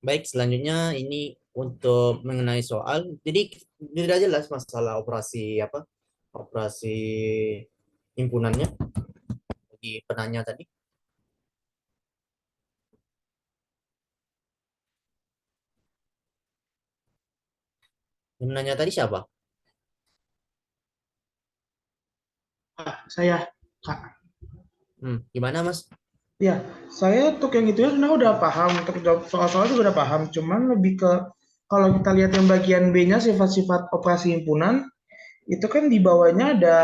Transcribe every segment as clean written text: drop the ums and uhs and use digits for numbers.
Baik, selanjutnya ini untuk mengenai soal. Jadi tidak jelas masalah operasi apa? Operasi himpunannya di penanya tadi. Yang menanya tadi siapa? Saya, Kak. Gimana Mas? Ya, saya untuk yang itu ya sebenarnya udah paham, untuk jawab soal-soal juga udah paham. Cuman lebih ke kalau kita lihat yang bagian B-nya sifat-sifat operasi himpunan, itu kan di bawahnya ada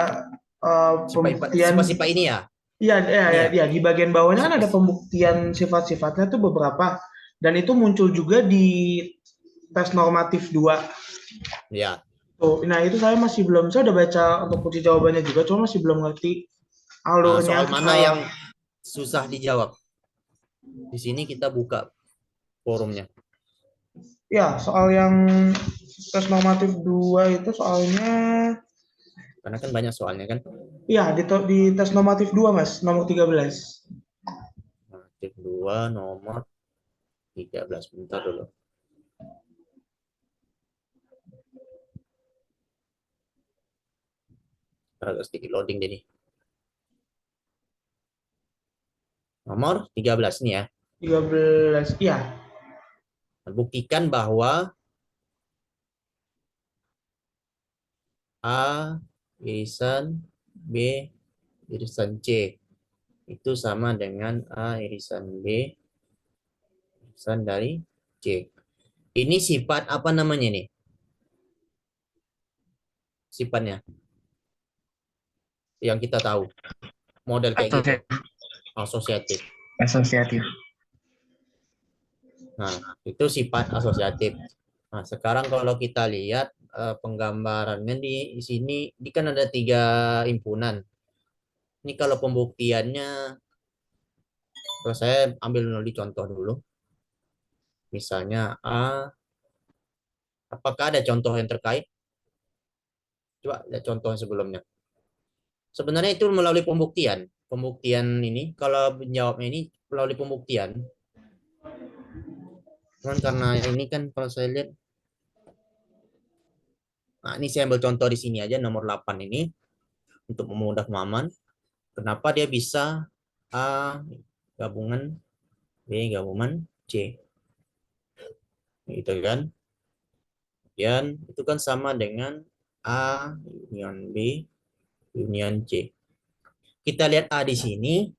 pembuktian. Sifat-sifat ini ya? Iya, ya, Ini ya, ya? ya, di bagian bawahnya kan Sifat. ada pembuktian sifat-sifatnya tuh beberapa. Dan itu muncul juga di tes normatif 2. Ya. Tuh, nah itu saya udah baca untuk kunci jawabannya juga, cuma masih belum ngerti alurnya. Soal mana yang susah dijawab? Di sini kita buka forumnya. Ya, soal yang tes normatif 2 itu soalnya, Karena kan banyak soalnya kan. ya di tes normatif 2 Mas, nomor 13. Nah, tip 2 nomor 13. Bentar dulu. Agak sedikit loading deh nih. Nomor 13 nih ya. 13, iya. Buktikan bahwa A irisan B irisan C itu sama dengan A irisan B irisan dari C. Ini sifat apa namanya nih? Sifatnya yang kita tahu. Model kayak gitu. Asosiatif. Asosiatif. Asosiatif. Nah, itu sifat asosiatif. Nah, sekarang kalau kita lihat penggambarannya di sini, ini kan ada tiga himpunan. Ini kalau pembuktiannya, kalau saya ambil di contoh dulu. Misalnya A, apakah ada contoh yang terkait? Coba lihat contoh yang sebelumnya. Sebenarnya itu melalui pembuktian. Pembuktian ini, kalau menjawabnya ini melalui pembuktian. Cuman karena ini kan kalau saya lihat, nah ini saya ambil contoh di sini aja nomor 8 ini untuk memudahkan pemahaman. Kenapa dia bisa A gabungan B gabungan C, gitu kan? Kemudian itu kan sama dengan A union B union C. Kita lihat A di sini.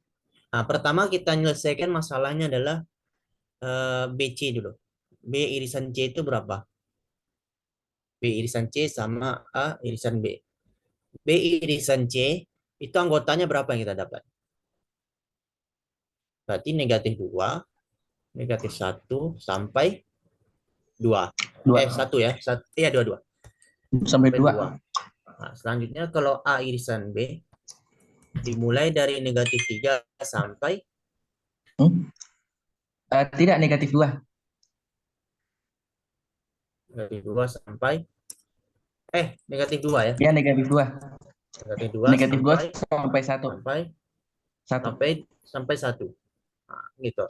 Nah, pertama kita menyelesaikan masalahnya adalah BC dulu. B irisan C itu berapa? B irisan C sama A irisan B. B irisan C itu anggotanya berapa yang kita dapat? Berarti negatif 2, negatif 1 sampai 2. Dua. Satu ya. Iya, 2, 2. Sampai Sampai 2. 2. Nah, selanjutnya kalau A irisan B dimulai dari negatif 3 sampai Hmm? Tidak, negatif 2. negatif 2 sampai negatif 2 ya. Ya, negatif 2. Negatif 2 Negatif 2 sampai sampai satu. sampai Satu. sampai sampai 1. Nah, gitu.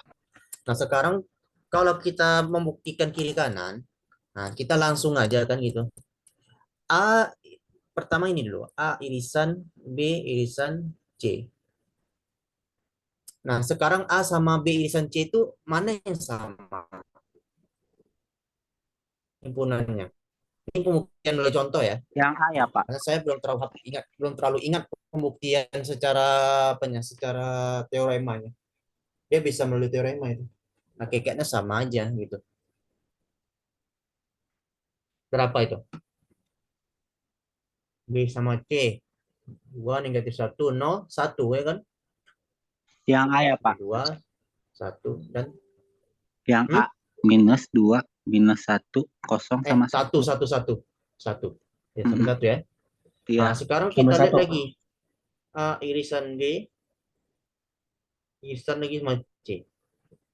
Nah, sekarang kalau kita membuktikan kiri kanan, nah kita langsung aja kan gitu. A pertama ini dulu, A irisan B irisan C. Nah, sekarang A sama B irisan C itu mana yang sama himpunannya? Ini pembuktian oleh contoh ya. Yang A ya, Pak. Karena saya belum terlalu ingat pembuktian secara apanya, secara teoremanya. Dia bisa melalui teorema itu. Nah, kayaknya sama aja gitu. Berapa itu? B sama C. 2 negatif 1 0 1 ya kan? Yang A ya, Pak. 2 1 dan Yang A hmm? minus 2 minus 1 kosong sama 1 1. 1 1 1. Ya, sampai Mm-mm. 1 ya. Nah, Iya. sekarang Sampai kita lihat satu. lagi. A irisan B, irisan lagi sama C.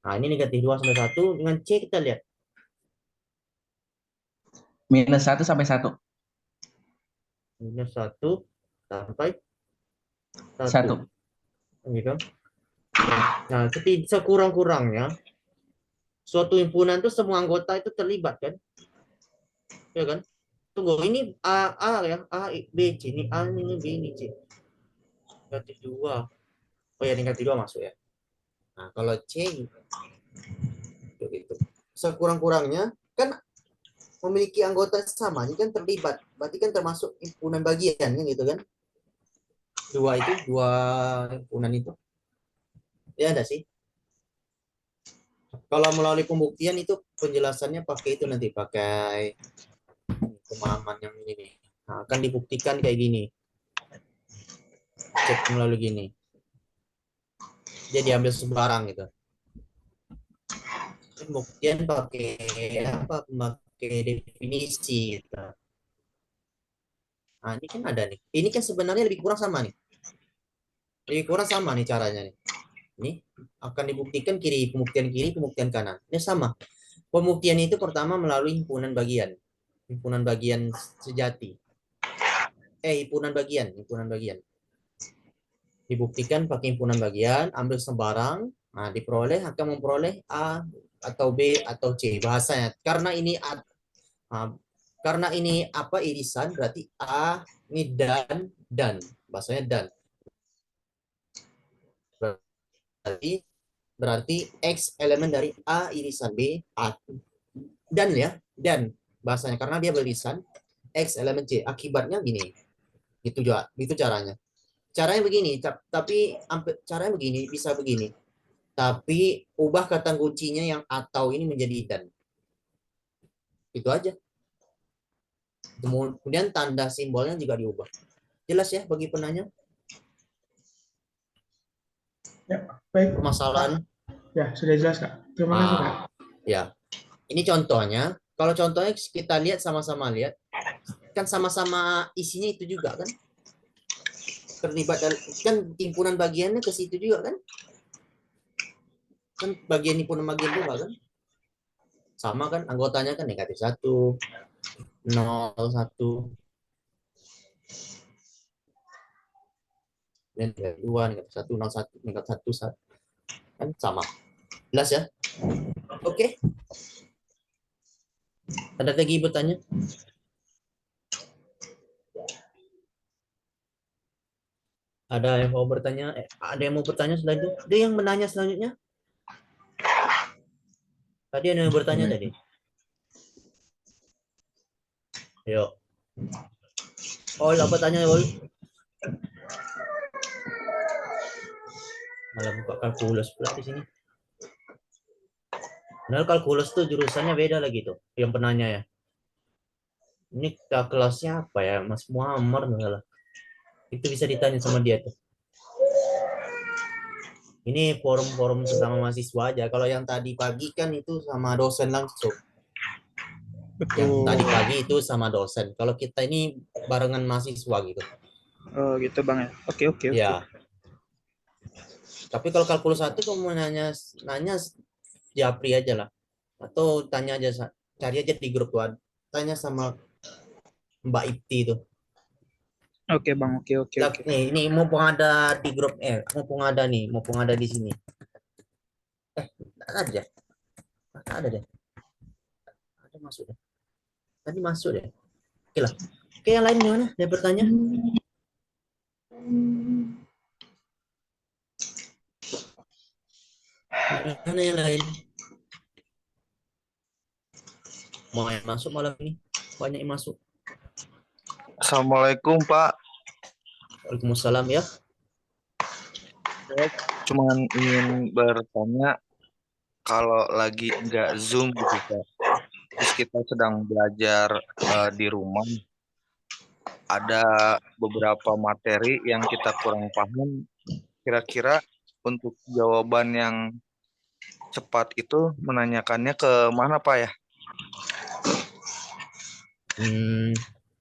Nah, ini negatif 2 sampai 1 dengan C kita lihat. Minus satu sampai satu. Minus 1 sampai 1. Satu. Gitu. Nah, sekurang-kurangnya Suatu himpunan tuh semua anggota itu terlibat kan? Ya kan? Tunggu, ini A ya, B, C, ini A, ini B, ini C. Negatif 2. Oh ya, negatif 2 masuk ya. Nah, kalau C gitu. Sekurang-kurangnya kan memiliki anggota sama, ini kan terlibat. Berarti kan termasuk himpunan bagian kan gitu kan? Dua himpunan itu. Ya ada sih. Kalau melalui pembuktian itu penjelasannya pakai itu nanti pakai pemahaman yang ini. Nah, akan dibuktikan kayak gini. Cek melalui gini. Dia diambil sembarang gitu. Pembuktian pakai apa? Pakai definisi gitu. Nah, ini kan ada nih. Ini kan sebenarnya lebih kurang sama nih. Lebih kurang sama nih caranya nih. Ini akan dibuktikan pembuktian kiri, pembuktian kanan. Ini sama. Pembuktian itu pertama melalui himpunan bagian. Himpunan bagian sejati. Himpunan bagian. Dibuktikan pakai himpunan bagian, ambil sembarang, nah akan memperoleh A atau B atau C bahasanya. Karena ini apa irisan berarti A ini dan bahasanya dan. Berarti X elemen dari A irisan B A dan ya dan bahasanya karena dia beririsan X elemen C akibatnya gini gitu juga itu caranya begini tapi caranya begini bisa begini tapi ubah kata kuncinya yang atau ini menjadi dan itu aja kemudian tanda simbolnya juga diubah jelas ya bagi penanya Ya, baik. permasalahan Ya, sudah jelas, Kak. Terima kasih, Kak. ya ini contohnya kalau contohnya kita lihat sama-sama lihat kan sama-sama isinya itu juga kan terlibat kan himpunan bagiannya ke situ juga kan bagian himpunan bagian juga kan sama kan anggotanya kan negatif 1 0 1 dan negatif 2 negatif 1 0 1 negatif 1 1 kan sama jelas ya oke ada lagi bertanya ada yang mau bertanya ada yang mau bertanya selanjutnya ada yang menanya selanjutnya tadi ada yang bertanya tadi yuk Ol apa tanya Ol malah buka kalkulus pula di sini padahal kalkulus tuh jurusannya beda lagi tuh yang penanya ya ini kelasnya apa ya Mas Muammar enggak itu bisa ditanya sama dia tuh ini forum-forum sesama mahasiswa aja kalau yang tadi pagi kan itu sama dosen langsung yang tadi pagi itu sama dosen kalau kita ini barengan mahasiswa gitu Oh gitu Bang ya. Oke. ya tapi kalau kalkulus 1 kamu nanya Japri aja lah atau tanya aja cari aja di grup tuh tanya sama Mbak Ipti itu Oke Bang, oke. nih ini mumpung ada di grup mumpung ada di sini ada deh ada masuk deh tadi masuk deh oke lah oke yang lain gimana ada bertanya mana yang lain mau yang masuk malam ini banyak yang masuk Assalamualaikum Pak. Waalaikumsalam ya Saya cuma ingin bertanya kalau lagi nggak Zoom gitu Pak. Terus kita sedang belajar di rumah. Ada beberapa materi yang kita kurang paham. Kira-kira untuk jawaban yang cepat itu menanyakannya ke mana Pak ya?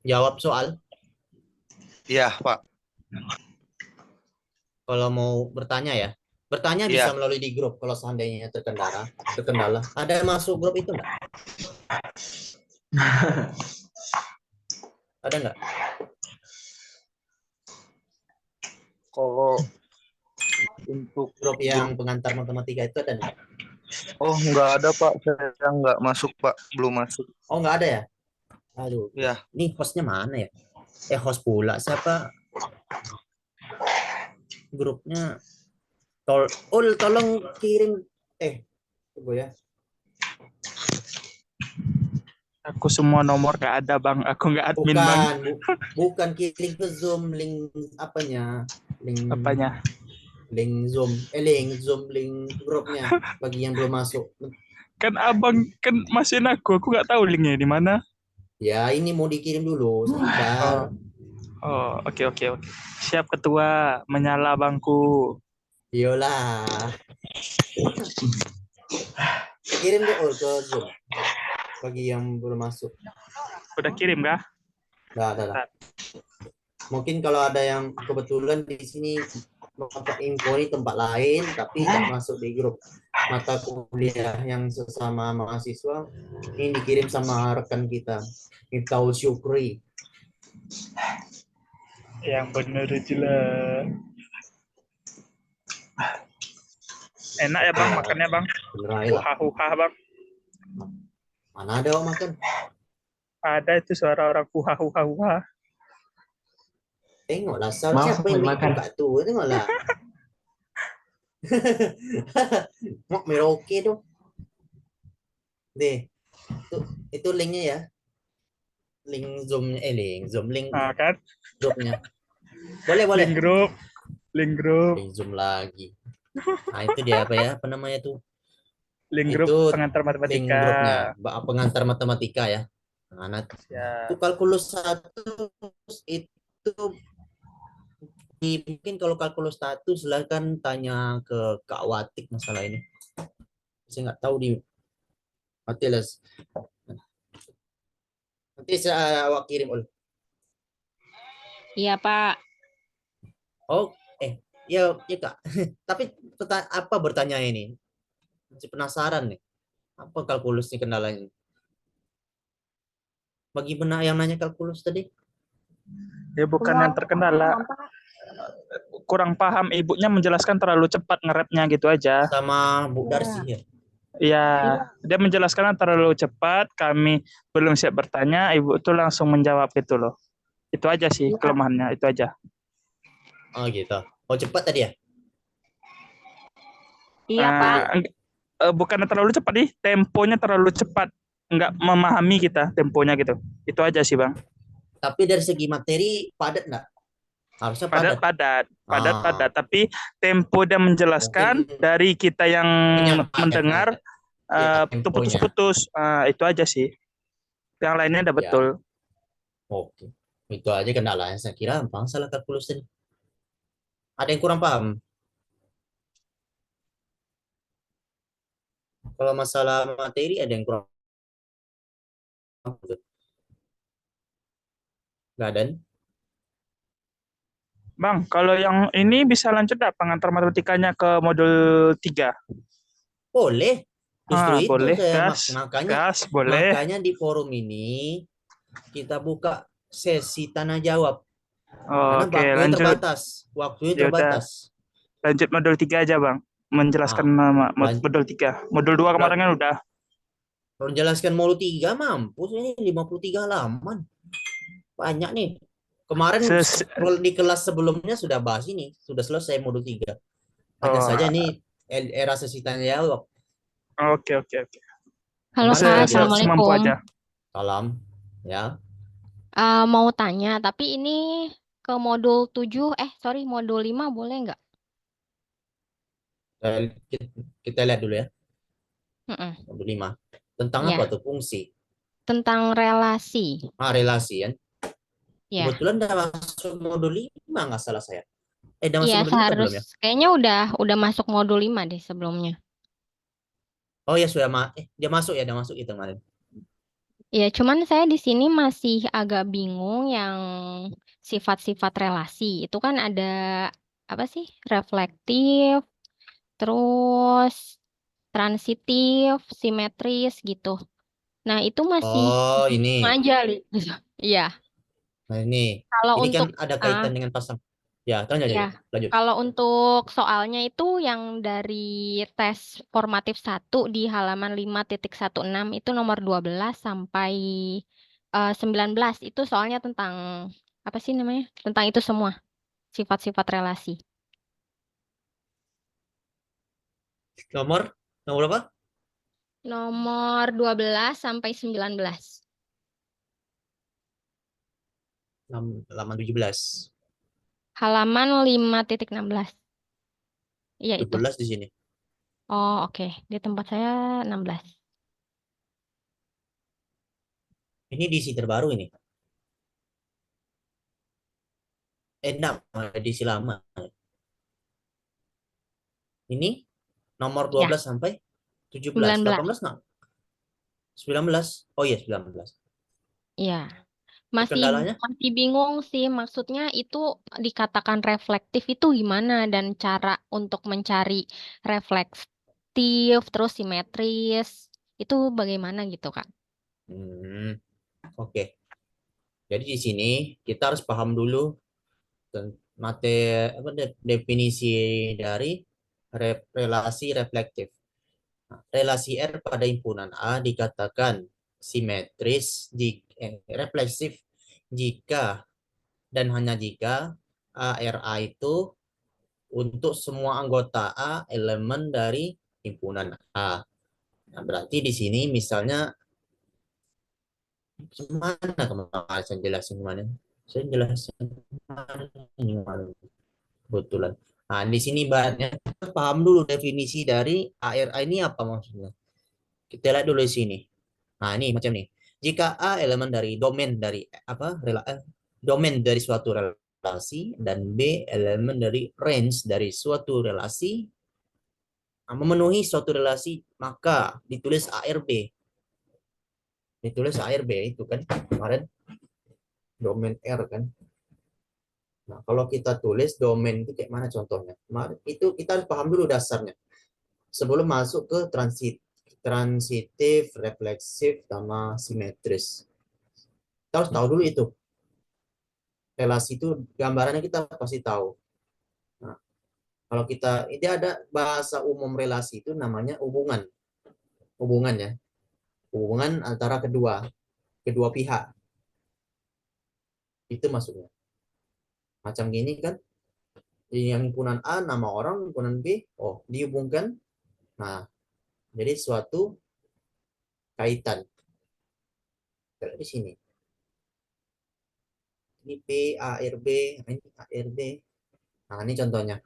Jawab soal Iya Pak. kalau mau bertanya ya bertanya Iya. bisa melalui di grup kalau seandainya terkendala ada yang masuk grup itu enggak ada enggak Kalau untuk grup yang pengantar matematika itu ada enggak Oh, nggak ada Pak. Saya nggak masuk Pak. Belum masuk. Oh, nggak ada ya? Aduh, Ya, ini hostnya mana ya? Host pula. Siapa grupnya? Tolong kirim. Tunggu ya. Aku semua nomor gak ada bang. Aku nggak admin bang. Bukan kirim ke Zoom link apanya? Apanya? Link Zoom, link grupnya bagi yang belum masuk. Kan abang kan masukin aku nggak tahu linknya di mana. Ya, ini mau dikirim dulu, sabar. Oh, oke. Siap ketua, menyala bangku. Yolah. Kirim deh ke Zoom bagi yang belum masuk. Udah kirim kah? Dah. Mungkin kalau ada yang kebetulan di sini dapat info di tempat lain tapi nggak masuk di grup mata kuliah yang sesama mahasiswa, ini dikirim sama rekan kita, Miftahul Syukri. Yang bener aja lah. Enak ya bang makannya bang. Beneran lah. Huha bang. Mana ada orang makan? Ada itu suara orang huha. Tengoklah siapa yang makan kat tu, tengoklah. Mau Merauke tu. Deh. Itu linknya ya. Link Zoom-nya, link Nah kan? grupnya. Boleh. Link grup. Link Zoom lagi. Nah, itu dia apa namanya tuh? Link Itu grup pengantar link matematika. grupnya, pengantar matematika ya. Nah, Ya. itu kalkulus 1 itu mungkin kalau kalkulus 1 silakan tanya ke Kak Watik masalah ini. Saya nggak tahu di Matilas. Nanti saya awak kirim ul. Iya, Pak. Oh, ya Kak. Tapi apa bertanya ini? Masih penasaran nih. Apa kalkulus nih kendalanya? Bagi benak yang nanya kalkulus tadi? Ya bukan yang terkendala. Kurang paham ibunya menjelaskan terlalu cepat nge-rapnya gitu aja. Sama Bu Darsi ya. Iya, dia menjelaskan terlalu cepat, kami belum siap bertanya, ibu itu langsung menjawab gitu loh. Itu aja sih kelemahannya, itu aja. Oh gitu. Oh cepat tadi ya? Iya, Pak. Bukan terlalu cepat nih, temponya terlalu cepat. Nggak memahami kita temponya gitu. Itu aja sih Bang. Tapi dari segi materi padat nggak? Harusnya padat. Padat. Tapi tempo dia menjelaskan Mungkin dari kita yang mendengar temponya. putus-putus. Itu aja sih. Yang lainnya udah Ya. betul. Oke. Itu aja kendalanya. Saya kira gampang salah kalkulus ini. Ada yang kurang paham? Kalau masalah materi ada yang kurang paham? Nggak ada? Bang, kalau yang ini bisa lanjut nggak pengantar matematikanya ke modul 3? Boleh. Justru itu boleh, saya gas, boleh. makanya di forum ini kita buka sesi tanya jawab. Karena Oke, waktunya lanjut. terbatas. Waktunya Yaudah. terbatas. Lanjut modul 3 aja, Bang. Menjelaskan nama modul 3. Modul 2 kemarin kan udah. Menjelaskan modul 3 mampus ini 53 halaman. Banyak nih. Kemarin di kelas sebelumnya sudah bahas ini, sudah selesai modul 3. Hanya saja ini era sesi tanya jawab. Oke. Halo Kak, Assalamualaikum. Aja. Salam. Ya. Mau tanya, tapi ini ke modul 7, modul 5 boleh nggak? Kita lihat dulu ya. Modul 5. Tentang Ya. apa tuh fungsi? Tentang relasi. Relasi kan? Ya. Kebetulan udah masuk modul 5 nggak salah saya. Udah masuk Iya, modul 5 belum ya? kayaknya udah masuk modul 5 deh sebelumnya. Oh ya sudah dia masuk itu kemarin. Ya, cuman saya di sini masih agak bingung yang sifat-sifat relasi. Itu kan ada apa sih? Reflektif, terus transitif, simetris gitu. Nah, itu masih ini. aja gitu. Iya. Nah, ini Kalau kan untuk ada kaitan dengan pasang. Ya, lanjut, Ya, lanjut. kalau untuk soalnya itu yang dari tes formatif 1 di halaman 5.16 itu nomor 12 sampai 19 itu soalnya tentang apa sih namanya? Tentang itu semua, sifat-sifat relasi. Nomor, nomor berapa? Nomor 12 sampai 19. Halaman 17. Halaman 5.16. Iya itu. 17 di sini. Oh, oke. Di tempat saya 16. Ini diisi terbaru ini. Enggak, edisi lama. Ini nomor Ya, 12 sampai 17. 19. 18 enggak? 19. Oh iya, 19. Iya. Masih Kendalanya? masih bingung sih, maksudnya itu dikatakan reflektif itu gimana dan cara untuk mencari reflektif terus simetris itu bagaimana gitu Kak? Hmm, oke. Jadi di sini kita harus paham dulu definisi dari relasi reflektif. Nah, relasi R pada himpunan A dikatakan simetris, refleksif jika dan hanya jika ARA itu untuk semua anggota A elemen dari himpunan A. Nah, berarti di sini misalnya gimana kemarin saya jelasin kemana? Saya jelasin kemana? Kebetulan. Nah, di sini banyak paham dulu definisi dari ARA ini apa maksudnya. Kita lihat dulu di sini. Nah, ini macam nih. Jika A elemen dari domain dari apa? Domain dari suatu relasi dan B elemen dari range dari suatu relasi, nah, memenuhi suatu relasi, maka ditulis ARB. Ditulis ARB itu kan kemarin domain R kan. Nah, kalau kita tulis domain itu kayak mana contohnya? Kemarin itu kita harus paham dulu dasarnya sebelum masuk ke transitif, refleksif, sama simetris. Kita harus tahu dulu itu. Relasi itu gambarannya kita pasti tahu. Nah, kalau kita ini ada bahasa umum relasi itu namanya hubungan. Hubungan ya. Hubungan antara kedua pihak. Itu maksudnya. Macam gini kan, yang himpunan A nama orang, himpunan B, oh dihubungkan. Nah, jadi suatu kaitan. Kayak di sini. Ini P, A, R, B, ini A, R, B. Nah, ini contohnya.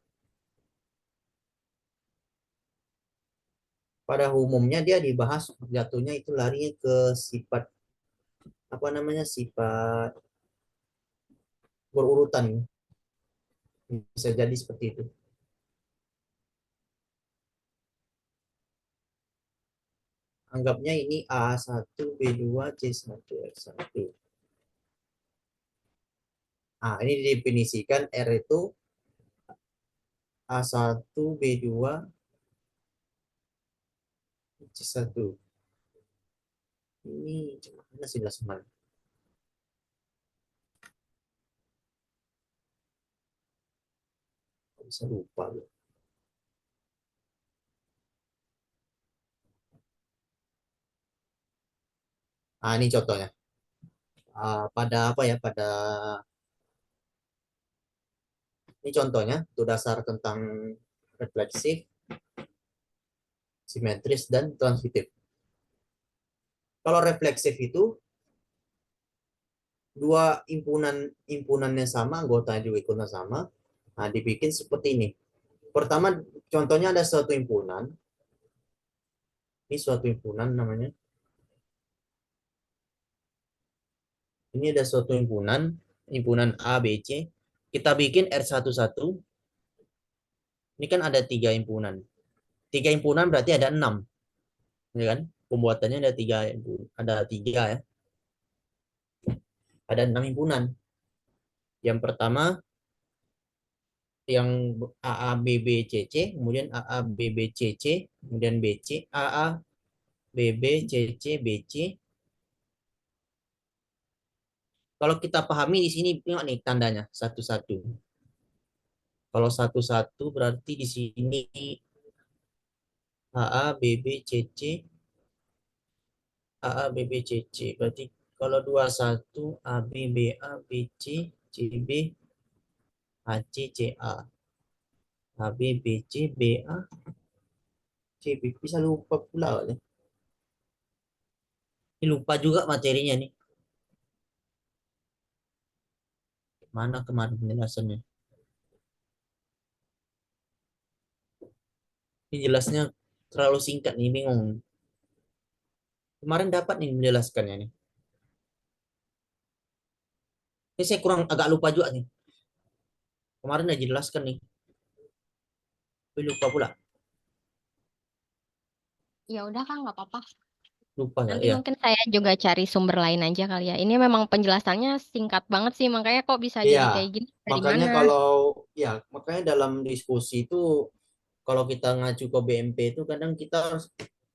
Pada umumnya dia dibahas jatuhnya itu larinya ke sifat apa namanya sifat berurutan, bisa jadi seperti itu. Anggapnya ini A1, B2, C1, R1. Nah, ini didefinisikan R itu A1, B2, C1. Ini mana sih jelas. Bisa lupa. Nah, ini contohnya. Pada apa ya? Ini contohnya, itu dasar tentang refleksif, simetris, dan transitif. Kalau refleksif itu dua impunannya sama, anggotanya juga ikutnya sama. Nah, dibikin seperti ini. Pertama, contohnya ada suatu himpunan. Ini suatu himpunan namanya. Ini ada suatu himpunan A, B, C. Kita bikin R11. Ini kan ada 3 himpunan. 3 himpunan berarti ada 6. Ya kan? Pembuatannya ada tiga ya. Ada 6 himpunan. Yang pertama yang AA BB CC, kemudian AA BB CC, kemudian BC, AA BB CC BC. Kalau kita pahami di sini tengok nih tandanya satu-satu. Kalau satu-satu berarti di sini AA, BB, CC, AA, BB, CC. Berarti kalau 21 AB, BA, BC, CB, AC, CA. AB, BC, BA, CB. Bisa lupa pula. Ini lupa juga materinya nih. Mana kemarin penjelasannya? Ini jelasnya terlalu singkat nih, bingung. Kemarin dapat nih menjelaskannya nih. Ini saya kurang agak lupa juga nih. Kemarin udah jelaskan nih. Tapi lupa pula. Ya udah Kang, nggak apa-apa. Lupa nggak Nanti ya? mungkin saya juga cari sumber lain aja kali ya. Ini memang penjelasannya singkat banget sih, makanya kok bisa Iya. jadi kayak gini dari Makanya mana? kalau ya makanya dalam diskusi itu kalau kita ngacu ke BMP itu kadang kita harus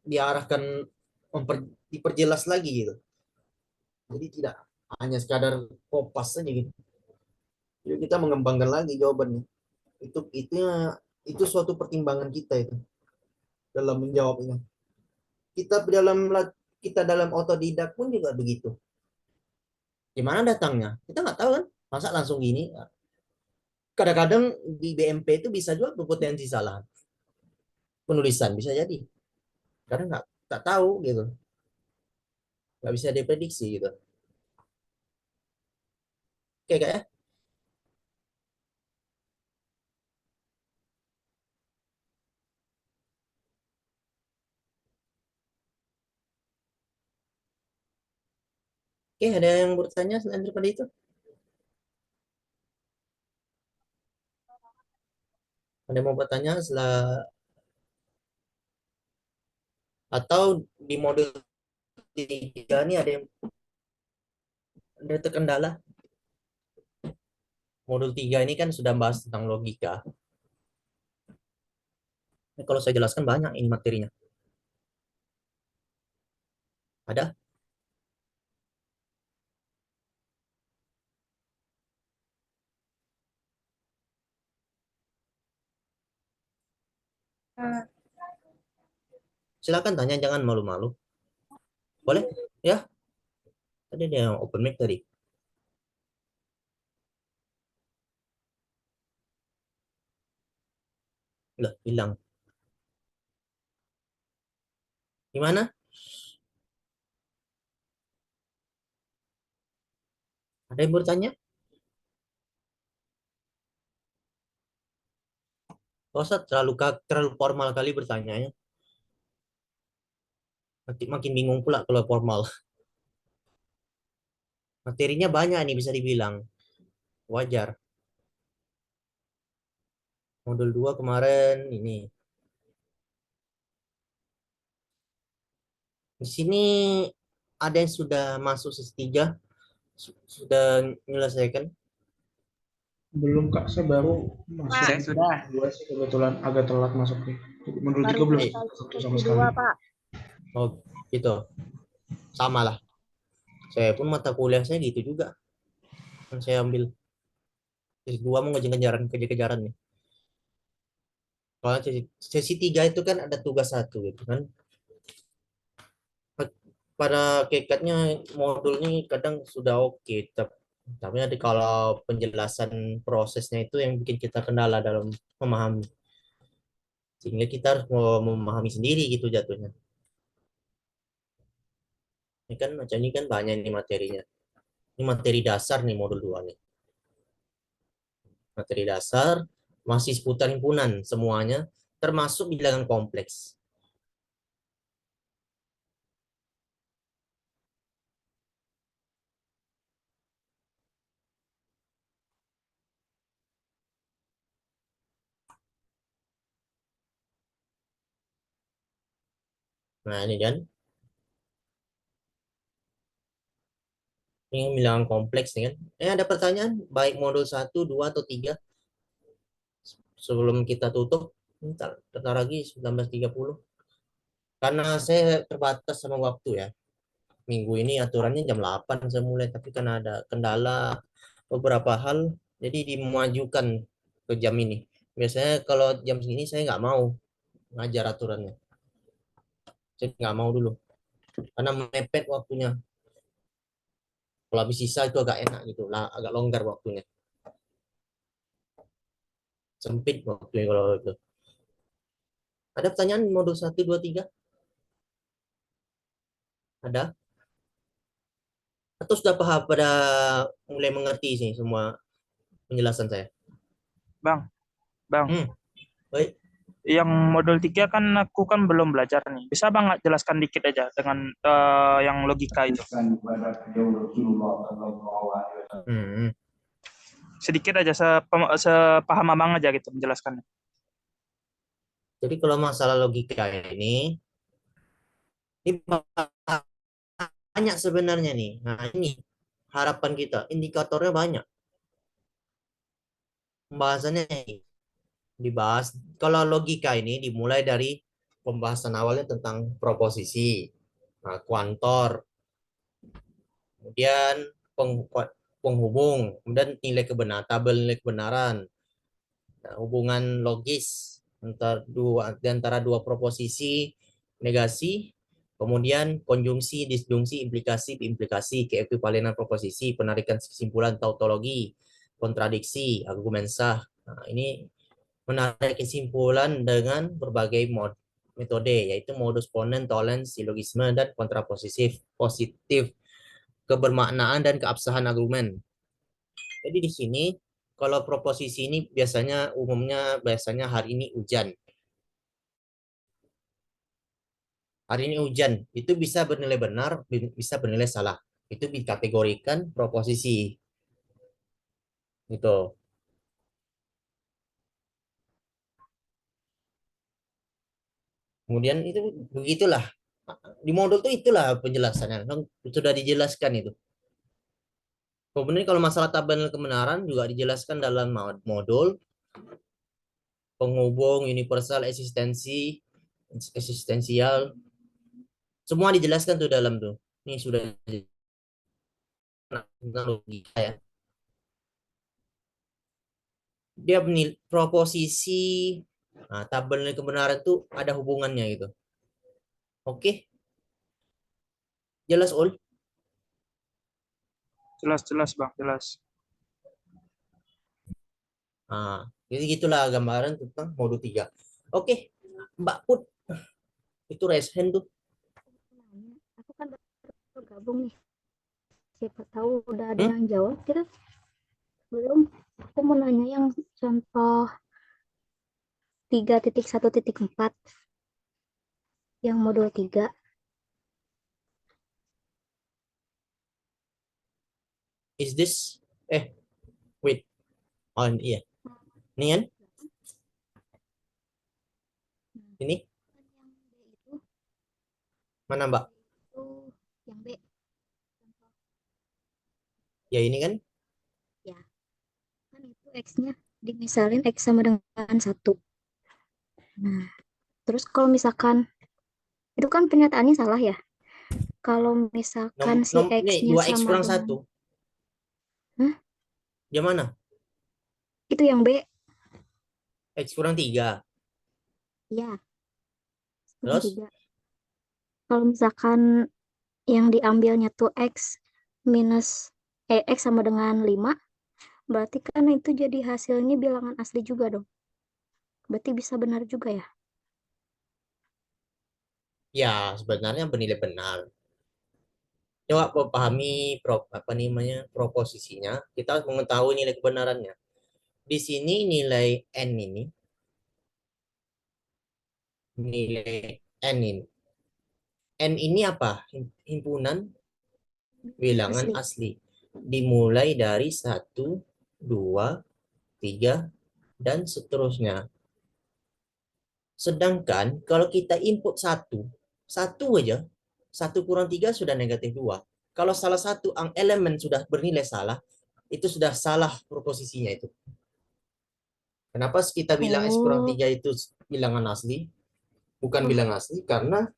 diarahkan diperjelas lagi gitu. Jadi tidak hanya sekadar kopas saja gitu. Jadi kita mengembangkan lagi jawabannya. Itu suatu pertimbangan kita itu dalam menjawabnya. Kita dalam otodidak pun juga begitu. Gimana datangnya? Kita nggak tahu kan? Masa langsung gini? Kadang-kadang di BMP itu bisa juga berpotensi salah penulisan bisa jadi. Karena nggak tahu gitu, nggak bisa diprediksi gitu. Oke kak ya. Oke, ada yang bertanya selain daripada itu? Ada yang mau bertanya setelah atau di modul 3 ini ada terkendala? Modul 3 ini kan sudah bahas tentang logika. Ini kalau saya jelaskan banyak ini materinya. Ada? Silakan tanya, jangan malu-malu. Boleh? Ya? Tadi ada yang open mic tadi. Lah, hilang. Gimana? Ada yang bertanya? Gak usah terlalu formal kali bertanyanya. Nanti makin bingung pula kalau formal. Materinya banyak nih bisa dibilang. Wajar. Modul 2 kemarin ini. Di sini ada yang sudah masuk sesi 3, sudah menyelesaikan. Belum Kak, saya baru masuk. Saya sudah. Dua sih kebetulan agak telat masuknya. Jadi menurut tiga belum satu sama sekali. Oh, gitu. Sama lah. Saya pun mata kuliah saya gitu juga. Yang saya ambil sesi 2 mau kejar-kejaran nih. Kalau sesi 3 itu kan ada tugas satu gitu kan. Pada kekatnya modul ini kadang sudah oke, tapi nanti kalau penjelasan prosesnya itu yang bikin kita kendala dalam memahami. Sehingga kita harus memahami sendiri gitu jatuhnya. Ini kan macam ini kan banyak nih materinya. Ini materi dasar nih modul 2 nih. Materi dasar masih seputar himpunan semuanya, termasuk bilangan kompleks. Nah ini kan, ini bilangan kompleks nih kan. Ada pertanyaan baik modul 1, 2, atau 3 sebelum kita tutup. Bentar lagi 19.30. Karena saya terbatas sama waktu ya. Minggu ini aturannya jam 8 saya mulai, tapi karena ada kendala beberapa hal, jadi dimajukan ke jam ini. Biasanya kalau jam segini saya nggak mau ngajar aturannya. Saya nggak mau dulu karena mepet waktunya. Kalau habis sisa itu agak enak gitu lah, agak longgar waktunya. Sempit waktunya kalau itu. Ada pertanyaan modul 1, 2, 3? Ada? Atau sudah paham pada mulai mengerti sih semua penjelasan saya? Bang, Bang, Baik. yang modul 3 kan aku kan belum belajar nih. Bisa Bang nggak jelaskan dikit aja dengan yang logika itu? Sedikit aja, sepaham Abang aja gitu menjelaskannya. Jadi kalau masalah logika ini banyak sebenarnya nih. Nah ini harapan kita, indikatornya banyak. Pembahasannya dibahas. Kalau logika ini dimulai dari pembahasan awalnya tentang proposisi, nah, kuantor, kemudian penghubung, kemudian nilai kebenaran, tabel nilai kebenaran, nah, hubungan logis antara dua proposisi, negasi, kemudian konjungsi, disjungsi, implikasi, implikasi, keekivalenan proposisi, penarikan kesimpulan, tautologi, kontradiksi, argumen sah. Nah, ini menarik kesimpulan dengan berbagai metode, yaitu modus ponens, toleransi, silogisme, dan kontrapositif, positif, kebermaknaan, dan keabsahan argumen. Jadi di sini, kalau proposisi ini biasanya hari ini hujan. Hari ini hujan, itu bisa bernilai benar, bisa bernilai salah. Itu dikategorikan proposisi. Gitu. Kemudian itu begitulah. Di modul itu itulah penjelasannya. Sudah dijelaskan itu. Kemudian kalau masalah tabel kebenaran juga dijelaskan dalam modul penghubung, universal, eksistensial. Semua dijelaskan tuh dalam tuh. Ini sudah tentang logika ya. Dia proposisi, nah, tabel kebenaran tuh ada hubungannya gitu. Oke. Jelas Ul? Jelas Bang, jelas. Nah, jadi gitulah gambaran tentang modul 3. Oke, Mbak Put, itu raise hand tuh. Aku kan baru gabung nih. Siapa tahu udah ada yang jawab gitu. Belum. Aku mau nanya yang contoh 3.1.4 yang modul 3. Is this wait. Oh iya. Ini kan? Ini? Mana Mbak? Itu yang B. Ya ini kan? Ya. Kan itu X-nya dimisalin X sama dengan 1. Nah, terus kalau misalkan itu kan pernyataannya salah ya. Kalau misalkan si Ini X-nya 2X sama kurang dengan 1. Hah? Yang mana? Itu yang B. X kurang 3. Ya. Terus? 3. Kalau misalkan yang diambilnya tuh X minus X sama dengan 5, berarti kan itu jadi hasilnya bilangan asli juga dong. Berarti bisa benar juga ya? Ya, sebenarnya bernilai benar. Coba pahami proposisinya, kita harus mengetahui nilai kebenarannya. Di sini nilai N ini, nilai N ini. N ini apa? Himpunan bilangan asli. Dimulai dari 1, 2, 3, dan seterusnya. Sedangkan kalau kita input 1 aja, 1 kurang 3 sudah negatif 2. Kalau salah satu elemen sudah bernilai salah, itu sudah salah proposisinya itu. Kenapa kita bilang S kurang 3 itu bilangan asli? Bukan bilangan asli, karena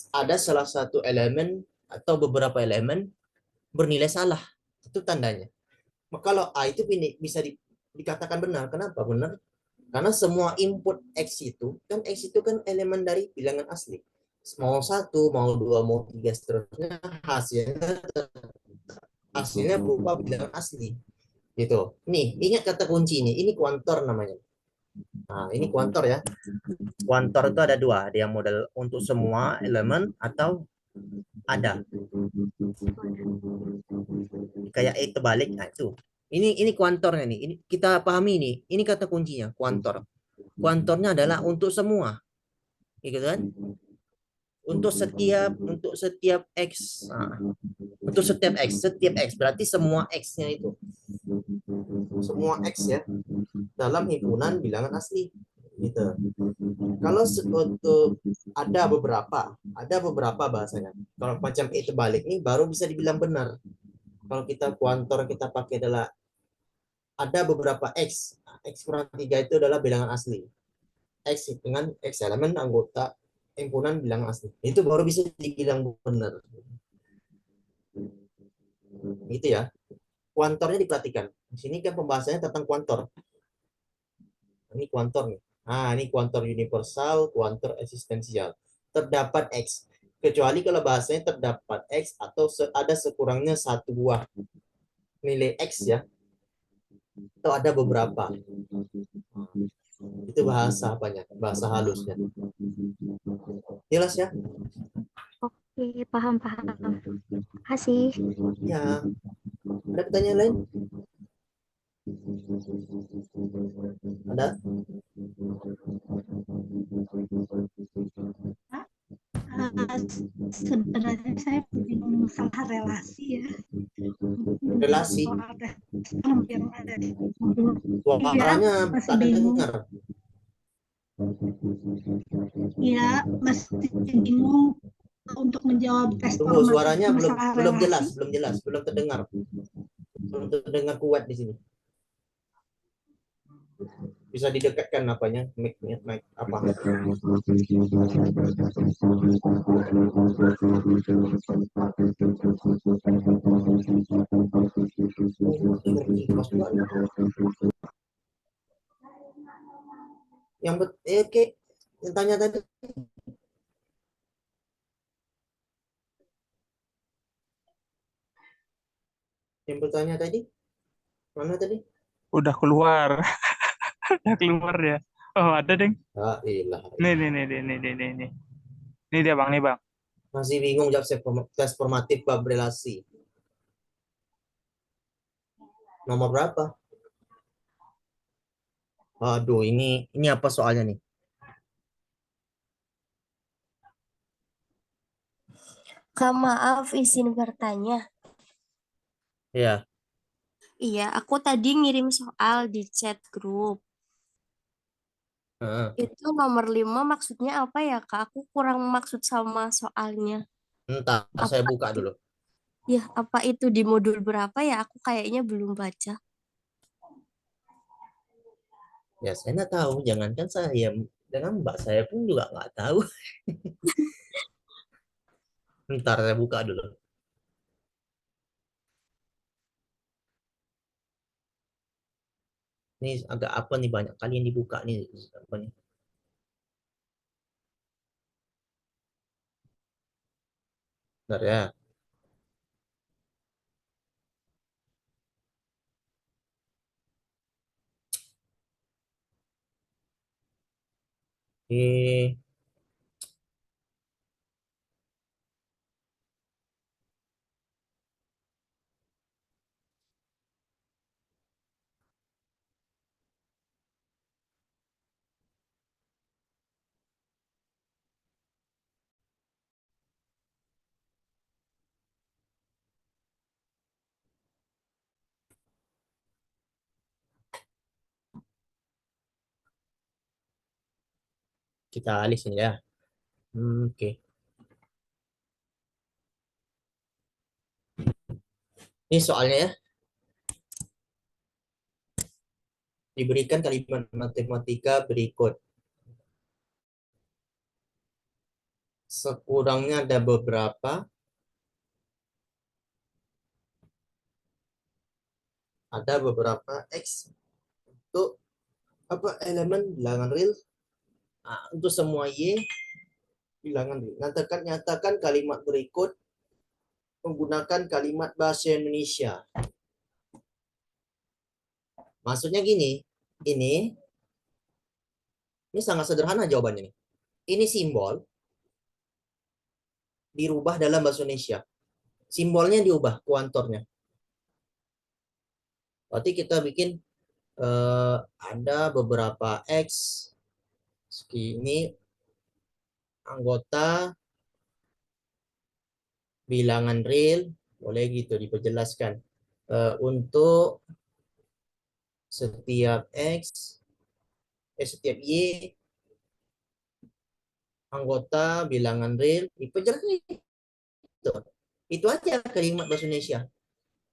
ada salah satu elemen atau beberapa elemen bernilai salah. Itu tandanya. Kalau A itu bisa dikatakan benar. Kenapa benar? Karena semua input X itu kan elemen dari bilangan asli. Mau 1, mau 2, mau 3, seterusnya hasilnya berupa bilangan asli. Gitu. Nih, ingat kata kunci ini kuantor namanya. Nah, ini kuantor ya. Kuantor itu ada dua, ada yang model untuk semua elemen atau ada. Kayak terbalik, nah itu. Ini kuantornya nih. Ini kita pahami nih. Ini kata kuncinya, kuantor. Kuantornya adalah untuk semua. Gitu kan? Untuk setiap X. Nah, untuk setiap X berarti semua X-nya itu. Semua X ya. Dalam himpunan bilangan asli. Gitu. Kalau untuk ada beberapa bahasanya. Kalau macam itu balik nih baru bisa dibilang benar. Kalau kita kuantor kita pakai adalah ada beberapa X. X kurang 3 itu adalah bilangan asli. X dengan X elemen anggota himpunan bilangan asli. Itu baru bisa dibilang benar. Gitu ya. Kuantornya diperhatikan. Di sini kan pembahasannya tentang kuantor. Ini kuantor nih. Nah, ini kuantor universal, kuantor eksistensial. Terdapat X. Kecuali kalau bahasanya terdapat X atau ada sekurangnya satu buah nilai X ya. Atau ada beberapa. Itu bahasa apanya? Bahasa halusnya. Jelas ya? Oke, paham. Kasih. Ya. Ada pertanyaan lain? Ada? Sebenarnya saya bingung masalah relasi ya. Relasi. Yang ada di Suaranya masih tak bingung. dengar. Ya, masih bingung untuk menjawab tes Tunggu, formatif suaranya masalah belum relasi. jelas, belum terdengar. Belum terdengar kuat di sini. Bisa didekatkan apanya? Mic apa? Oke. Yang tanya tadi. Yang bertanya tadi? Mana tadi? Udah keluar. Udah keluar ya. Oh, ada, Deng. Ah, ilah. Nih. Ini dia, Bang, nih, Bang. Masih bingung jawab tes formatif bab relasi. Nomor berapa? Aduh, ini apa soalnya nih? Kak, maaf izin bertanya. Ya. Iya, aku tadi ngirim soal di chat grup. Itu nomor 5 maksudnya apa ya, Kak? Aku kurang maksud sama soalnya. Entah, saya buka dulu. Ya, apa itu di modul berapa ya? Aku kayaknya belum baca. Ya, saya nggak tahu. Jangankan saya, dengan mbak saya pun juga nggak tahu. Ntar saya buka dulu. Ini agak apa nih, banyak kali yang dibuka nih. Apa nih? Bentar ya. Oke. Kita alih sini ya. Oke. Ini soalnya ya. Diberikan kalimat matematika berikut. Sekurangnya ada beberapa. Ada beberapa X untuk apa elemen bilangan real. Nah, untuk semua Y bilangan real. Nyatakan kalimat berikut menggunakan kalimat bahasa Indonesia. Maksudnya gini, ini sangat sederhana jawabannya nih. Ini simbol dirubah dalam bahasa Indonesia. Simbolnya diubah, kuantornya. Berarti kita bikin ada beberapa X. Ini anggota bilangan real, boleh gitu diperjelaskan. Untuk setiap X, setiap Y, anggota bilangan real, diperjelaskan itu. Itu aja kalimat bahasa Indonesia.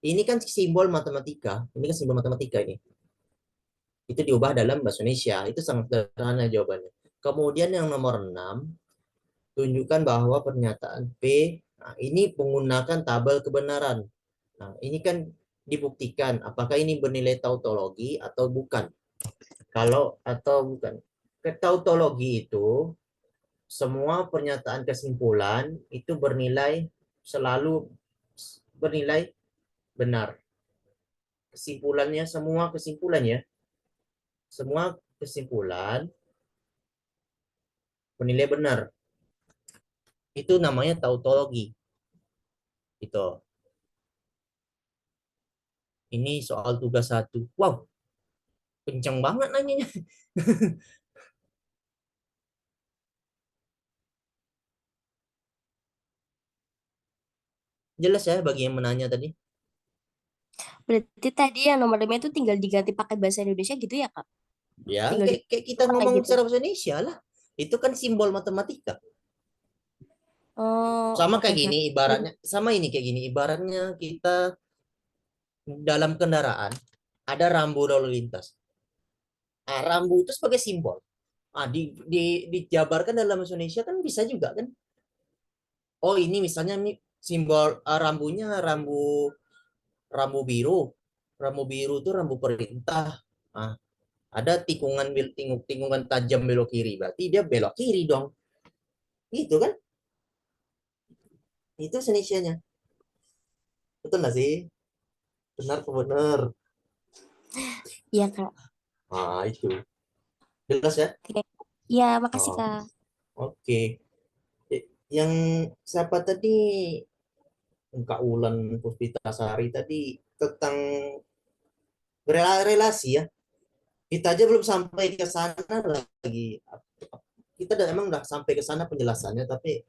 Ini kan simbol matematika. Ini kan simbol matematika ini. Itu diubah dalam bahasa Indonesia. Itu sangat sederhana jawabannya. Kemudian yang nomor 6, tunjukkan bahwa pernyataan P, nah ini menggunakan tabel kebenaran. Nah, ini kan dibuktikan apakah ini bernilai tautologi atau bukan. Kalau atau bukan. Tautologi itu semua pernyataan kesimpulan itu selalu bernilai benar. Kesimpulannya, semua kesimpulan bernilai benar. Itu namanya tautologi. Itu. Ini soal tugas 1. Wow, kencang banget nanyanya. Jelas ya bagi yang menanya tadi? Berarti tadi yang nomor 5 itu tinggal diganti pakai bahasa Indonesia gitu ya, Kak? Ya, Tinggal kayak kita pakai ngomong gitu. secara bahasa Indonesia lah. Itu kan simbol matematika. Oh, Sama oke, kayak oke. gini ibaratnya, kayak gini ibaratnya kita dalam kendaraan ada rambu lalu lintas. Nah, rambu itu sebagai simbol. Ah, dijabarkan dalam bahasa Indonesia kan bisa juga kan? Oh, ini misalnya nih simbol rambunya rambu biru. Rambu biru itu rambu perintah. Ah, ada tikungan tajam belok kiri, berarti dia belok kiri dong. Gitu kan? Itu Indonesianya. Betul nggak sih? Benar atau benar? Iya, Kak. Ah, itu. Jelas ya? Oke. Iya, makasih, Oh, Kak. oke. Yang siapa tadi? Kak Ulan Puspitasari tadi tentang relasi ya. Kita aja belum sampai ke sana lagi. Kita emang udah sampai ke sana penjelasannya, tapi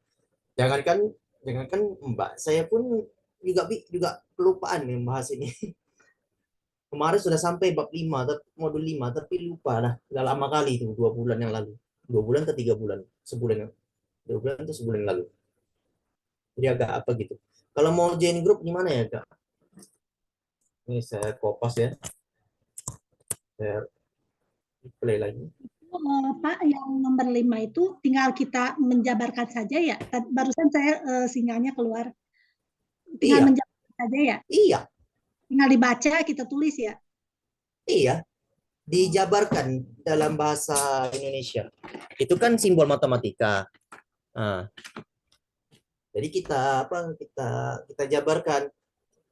jangankan Mbak, saya pun juga kelupaan nih bahas ini. Kemarin sudah sampai bab 5, modul 5, tapi lupa lah. Udah lama kali itu, 2 bulan yang lalu. 2 bulan ke 3 bulan, sebulan. 2 bulan atau sebulan yang lalu. Jadi agak apa gitu. Kalau mau join grup gimana ya, Kak? Ini saya kopas ya. Saya play lagi. Pak, yang nomor 5 itu tinggal kita menjabarkan saja ya. Barusan saya sinyalnya keluar. Tinggal Iya. menjabarkan saja ya. Iya. Tinggal dibaca, kita tulis ya. Iya. Dijabarkan dalam bahasa Indonesia. Itu kan simbol matematika. Nah, jadi kita jabarkan.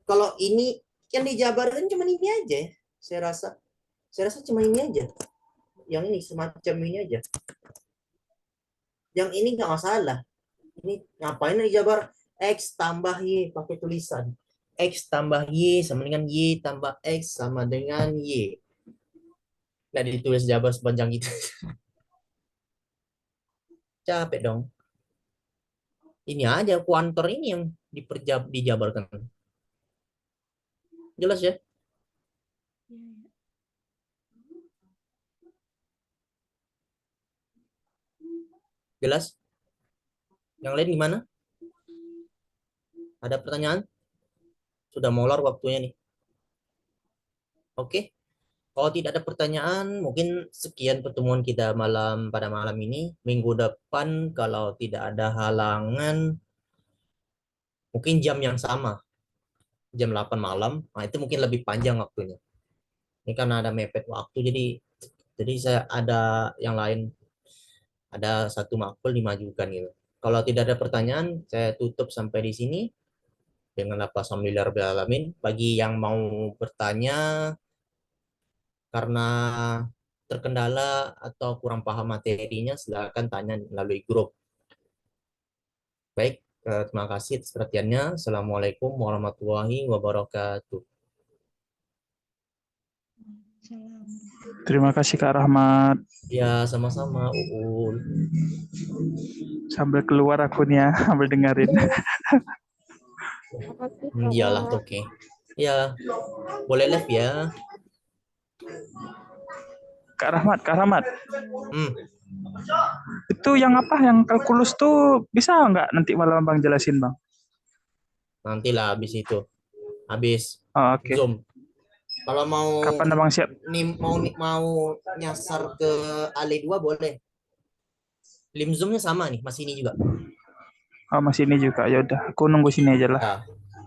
Kalau ini yang dijabarkan cuma ini aja, saya rasa cuma ini aja. Yang ini semacam ini aja. Yang ini nggak masalah. Ini ngapain dijabar X tambah Y pakai tulisan. X tambah Y sama dengan Y tambah X sama dengan Y. Nggak ditulis jabar sepanjang itu. Capek dong. Ini aja kuantor ini yang dijabarkan. Jelas ya? Jelas? Yang lain gimana? Ada pertanyaan? Sudah molor waktunya nih. Oke. Kalau tidak ada pertanyaan, mungkin sekian pertemuan kita pada malam ini. Minggu depan kalau tidak ada halangan, mungkin jam yang sama. Jam 8 malam. Nah, itu mungkin lebih panjang waktunya. Ini karena ada mepet waktu, jadi saya ada yang lain, ada satu makul dimajukan gitu. Kalau tidak ada pertanyaan, saya tutup sampai di sini dengan lafaz alhamdulillah rabbil alamin. Bagi yang mau bertanya karena terkendala atau kurang paham materinya, silakan tanya melalui grup. Baik, terima kasih atas perhatiannya. Assalamualaikum warahmatullahi wabarakatuh. Salam. Terima kasih Kak Rahmat. Ya, sama-sama, Uul. Sambil keluar akunnya, sambil dengerin. Iyalah, oke. Ya, boleh live ya. Kak Rahmat. Hmm, Itu yang apa? Yang kalkulus tuh bisa nggak nanti malam Bang jelasin Bang? nantilah habis itu. Habis Oh, oke. Zoom. Kalau mau Kapan Abang siap? mau nyasar ke Ale 2 boleh. Link Zoom-nya sama nih, masih ini juga. Oh, masih ini juga. Ya udah, aku nunggu sini aja lah. Ya,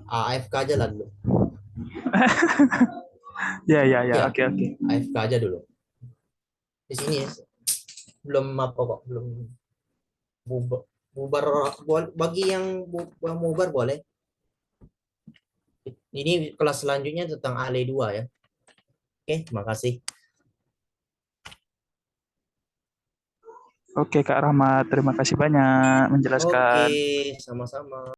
AFK aja lah dulu. Ya. Ya. Oke. AFK aja dulu. Di sini belum apa kok, belum bubar bagi yang bubar boleh. Ini kelas selanjutnya tentang Ale 2 ya. Oke, terima kasih. Oke Kak Rahmat, terima kasih banyak menjelaskan. Oke, sama-sama.